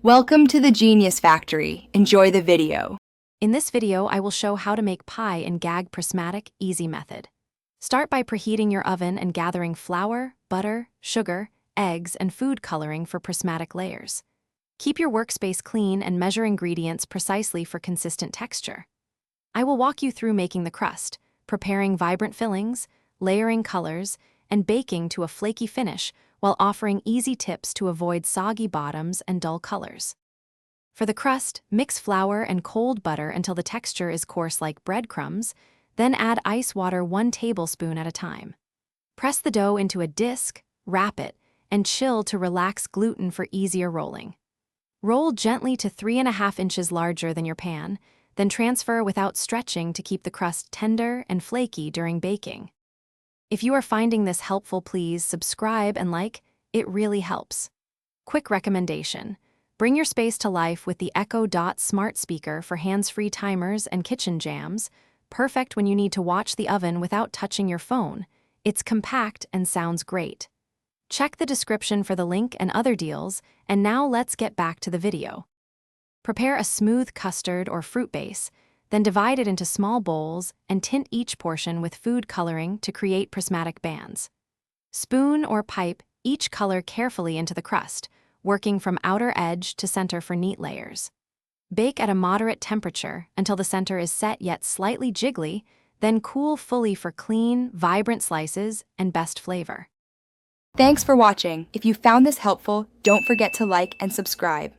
Welcome to the Genius Factory. Enjoy the video. In this video, I will show how to make pie in Gag Prismatic easy method. Start by preheating your oven and gathering flour, butter, sugar, eggs, and food coloring for prismatic layers. Keep your workspace clean and measure ingredients precisely for consistent texture. I will walk you through making the crust, preparing vibrant fillings, layering colors, and baking to a flaky finish while offering easy tips to avoid soggy bottoms and dull colors. For the crust, mix flour and cold butter until the texture is coarse like breadcrumbs, then add ice water 1 tablespoon at a time. Press the dough into a disc, wrap it, and chill to relax gluten for easier rolling. Roll gently to 3.5 inches larger than your pan, then transfer without stretching to keep the crust tender and flaky during baking. If you are finding this helpful, please subscribe and like, it really helps. Quick recommendation: bring your space to life with the Echo Dot smart speaker for hands-free timers and kitchen jams, perfect when you need to watch the oven without touching your phone. It's compact and sounds great. Check the description for the link and other deals, and now let's get back to the video. Prepare a smooth custard or fruit base, then divide it into small bowls and tint each portion with food coloring to create prismatic bands. Spoon or pipe each color carefully into the crust, working from outer edge to center for neat layers. Bake at a moderate temperature until the center is set yet slightly jiggly, then cool fully for clean, vibrant slices and best flavor. Thanks for watching. If you found this helpful, don't forget to like and subscribe.